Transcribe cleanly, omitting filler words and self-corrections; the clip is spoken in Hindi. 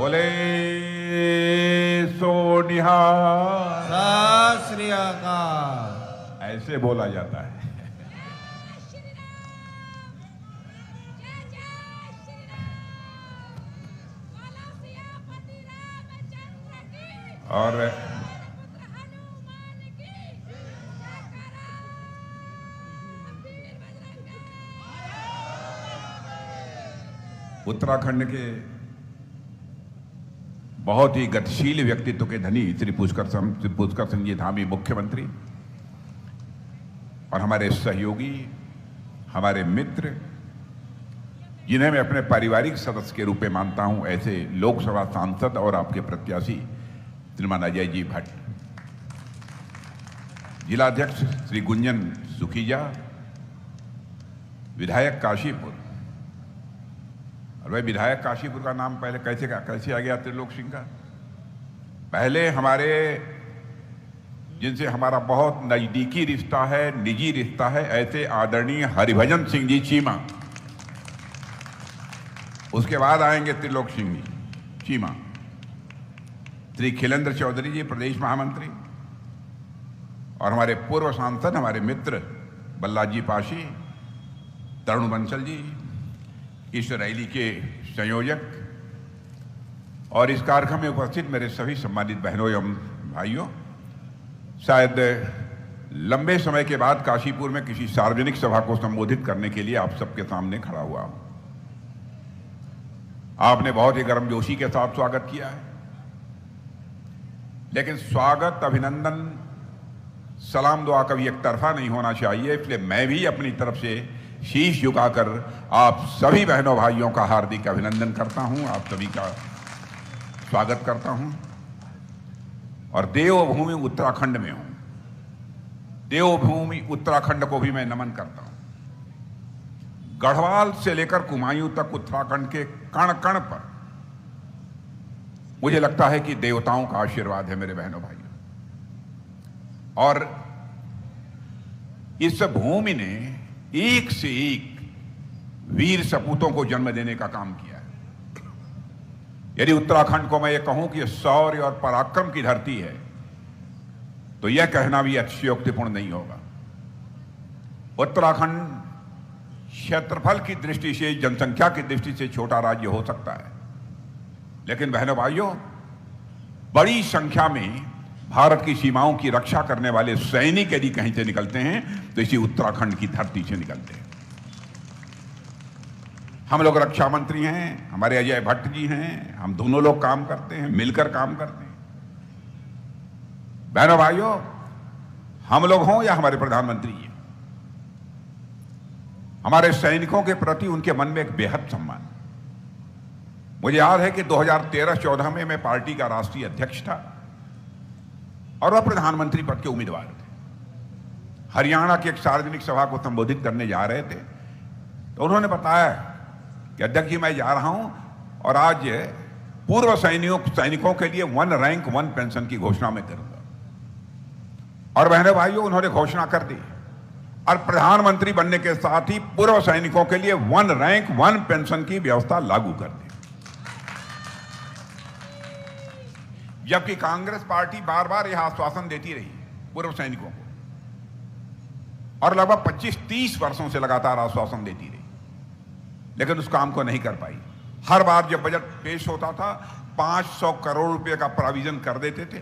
बोले सो निहाल। सत श्री अकाल। ऐसे बोला जाता है। और उत्तराखंड के बहुत ही गतिशील व्यक्तित्व के धनी श्री पुष्कर सिंह जी धामी मुख्यमंत्री और हमारे सहयोगी, हमारे मित्र, जिन्हें मैं अपने पारिवारिक सदस्य के रूप में मानता हूं, ऐसे लोकसभा सांसद और आपके प्रत्याशी श्रीमान अजय जी भट्ट, जिलाध्यक्ष श्री गुंजन सुखीजा, विधायक काशीपुर। और भाई विधायक काशीपुर का नाम पहले कैसे आ गया त्रिलोक सिंह का? पहले हमारे जिनसे हमारा बहुत नजदीकी रिश्ता है, निजी रिश्ता है, ऐसे आदरणीय हरिभजन सिंह जी चीमा, उसके बाद आएंगे त्रिलोक सिंह जी चीमा, श्री खिलेंद्र चौधरी जी प्रदेश महामंत्री, और हमारे पूर्व सांसद, हमारे मित्र बल्लाजी पाशी, तरुण बंसल जी, इस रैली के संयोजक, और इस कार्यक्रम में उपस्थित मेरे सभी सम्मानित बहनों एवं भाइयों। शायद लंबे समय के बाद काशीपुर में किसी सार्वजनिक सभा को संबोधित करने के लिए आप सबके सामने खड़ा हुआ हूं। आपने बहुत ही गर्मजोशी के साथ स्वागत किया है, लेकिन स्वागत, अभिनंदन, सलाम दुआ कभी एक तरफा नहीं होना चाहिए। इसलिए मैं भी अपनी तरफ से शीश झुकाकर आप सभी बहनों भाइयों का हार्दिक अभिनंदन करता हूं, आप सभी का स्वागत करता हूं। और देवभूमि उत्तराखंड में हूं, देवभूमि उत्तराखंड को भी मैं नमन करता हूं। गढ़वाल से लेकर कुमायूं तक उत्तराखंड के कण कण पर मुझे लगता है कि देवताओं का आशीर्वाद है मेरे बहनों भाइयों। और इस भूमि ने एक से एक वीर सपूतों को जन्म देने का काम किया है। यदि उत्तराखंड को मैं ये कहूं कि शौर्य और पराक्रम की धरती है, तो यह कहना भी अतिशयोक्तिपूर्ण नहीं होगा। उत्तराखंड क्षेत्रफल की दृष्टि से, जनसंख्या की दृष्टि से छोटा राज्य हो सकता है, लेकिन बहनों भाइयों, बड़ी संख्या में भारत की सीमाओं की रक्षा करने वाले सैनिक यदि कहीं से निकलते हैं तो इसी उत्तराखंड की धरती से निकलते हैं। हम लोग रक्षा मंत्री हैं, हमारे अजय भट्ट जी हैं, हम दोनों लोग काम करते हैं, मिलकर काम करते हैं। बहनों भाइयों, हम लोग हों या हमारे प्रधानमंत्री जी, हमारे सैनिकों के प्रति उनके मन में एक बेहद सम्मान। मुझे याद है कि 2013-14 में मैं पार्टी का राष्ट्रीय अध्यक्ष था और वह प्रधानमंत्री पद के उम्मीदवार थे। हरियाणा की एक सार्वजनिक सभा को संबोधित करने जा रहे थे, तो उन्होंने बताया कि अध्यक्ष जी मैं जा रहा हूं और आज पूर्व सैनिकों के लिए 1 रैंक 1 पेंशन की घोषणा मैं करूंगा। और बहनों भाइयों, उन्होंने घोषणा कर दी और प्रधानमंत्री बनने के साथ ही पूर्व सैनिकों के लिए 1 रैंक 1 पेंशन की व्यवस्था लागू कर दी। जबकि कांग्रेस पार्टी बार बार यह आश्वासन देती रही पूर्व सैनिकों को, और लगभग 25-30 वर्षों से लगातार आश्वासन देती रही, लेकिन उस काम को नहीं कर पाई। हर बार जब बजट पेश होता था 500 करोड़ रुपए का प्रोविजन कर देते थे,